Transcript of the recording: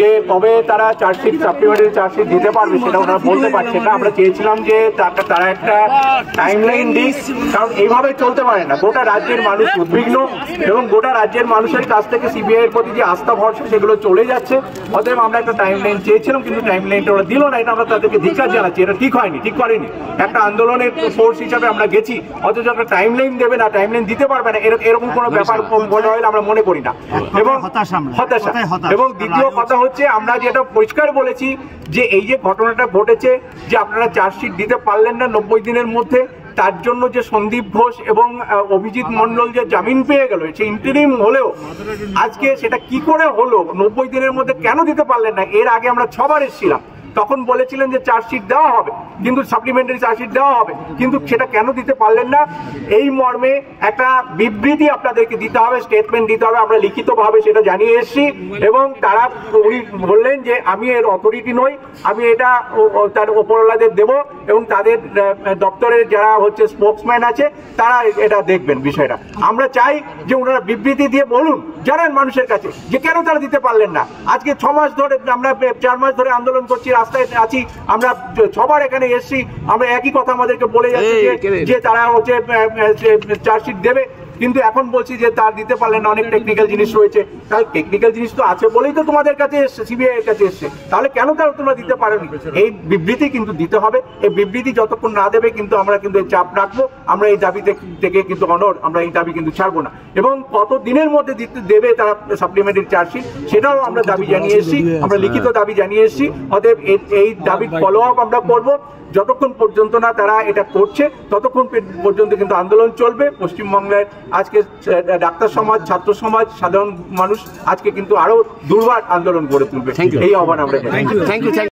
যে কবে তারা চার্জশিট সাপ্লিমেন্টারি চার্জশিট দিতে পারবে সেটা ওনারা বলতে পারছে না। আমরা চেয়েছিলাম যে তারা একটা টাইমলাইন দিক, কারণ এইভাবে চলতে পারে না। গোটা রাজ্যের মানুষ উদ্বিগ্ন এবং গোটা রাজ্যের মানুষের কাছ থেকে সিবিআই এর প্রতি যে আস্থা ভরসা সেগুলো চলে যাচ্ছে। অতএব আমরা একটা টাইমলাইন চেয়েছিলাম, কিন্তু টাইমলাইনটা ওরা দিল না। এটা আমরা তাদেরকে ধিক্কার জানাচ্ছি, এটা ঠিক হয়নি, ঠিক করেনি। একটা আন্দোলনের ফোর্স হিসাবে আমরা গেছি, অথচ একটা টাইমলাইন দেবে না, টাইমলাইন দিতে পারবে না, এরকম কোনো ব্যাপার মনে হয় আমরা মনে করি না। এবং হতাশা। এবং দ্বিতীয় কথা হচ্ছে, আমরা যেটা পরিষ্কার বলেছি যে এই যে ঘটনাটা ঘটেছে, যে আপনারা চার্জশিট দিতে পারলেন না 90 দিনের মধ্যে, তার জন্য যে সন্দীপ ঘোষ এবং অভিজিৎ মন্ডল যে জামিন পেয়ে গেল, সে ইন্টারিম হলেও আজকে সেটা কি করে হলো, 90 দিনের মধ্যে কেন দিতে পারলেন না? এর আগে আমরা 6 বার এসেছিলাম, তখন বলেছিলেন যে চার্জশিট দেওয়া হবে, কিন্তু সাপ্লিমেন্টারি চার্জশিট দেওয়া হবে, কিন্তু সেটা কেন দিতে পারলেন না? এই মর্মে একটা বিবৃতি আপনাদেরকে দিতে হবে, স্টেটমেন্ট দিতে হবে। আমরা লিখিতভাবে সেটা জানিয়ে এসেছি এবং তারা উনি বললেন যে আমি এর অথরিটি নই, আমি এটা তার ওপরওয়ালাদের দেব এবং তাদের দপ্তরের যারা হচ্ছে স্পোকসম্যান আছে তারা এটা দেখবেন বিষয়টা। আমরা চাই যে ওনারা বিবৃতি দিয়ে বলুন, জানান মানুষের কাছে যে কেন তারা দিতে পারলেন না। আজকে 6 মাস ধরে, আমরা 4 মাস ধরে আন্দোলন করছি, রাস্তায় আছি, আমরা 6 বার এখানে এসেছি, আমরা একই কথা আমাদেরকে বলে যাচ্ছি যে তারা হচ্ছে চার্জশিট দেবে, কিন্তু এখন বলছি যে তার দিতে পারলেন না, অনেক টেকনিক্যাল জিনিস রয়েছে। তাহলে টেকনিক্যাল জিনিস তো আছে বলেই তো তোমাদের কাছে এসছে, সিবিআই এর কাছে এসছে, তাহলে কেন তারা তোমরা দিতে পারোনি? এই বিবৃতি কিন্তু দিতে হবে। এই বিবৃতি যতক্ষণ না দেবে কিন্তু আমরা কিন্তু এই চাপ রাখবো, আমরা এই দাবি থেকে কিন্তু আমরা এই দাবি কিন্তু ছাড়বো না। এবং কত দিনের মধ্যে দেবে তারা সাপ্লিমেন্টারি চার্জশিট সেটাও আমরা দাবি জানিয়ে এসেছি, আমরা লিখিত দাবি জানিয়ে এসেছি। অতএব এই দাবির ফলো আপ আমরা করবো। যতক্ষণ পর্যন্ত না তারা এটা করছে ততক্ষণ পর্যন্ত কিন্তু আন্দোলন চলবে। পশ্চিমবাংলার আজকে ডাক্তার সমাজ, ছাত্র সমাজ, সাধারণ মানুষ আজকে কিন্তু আরো দুর্বার আন্দোলন গড়ে তুলবে, এই আহ্বান আমরা।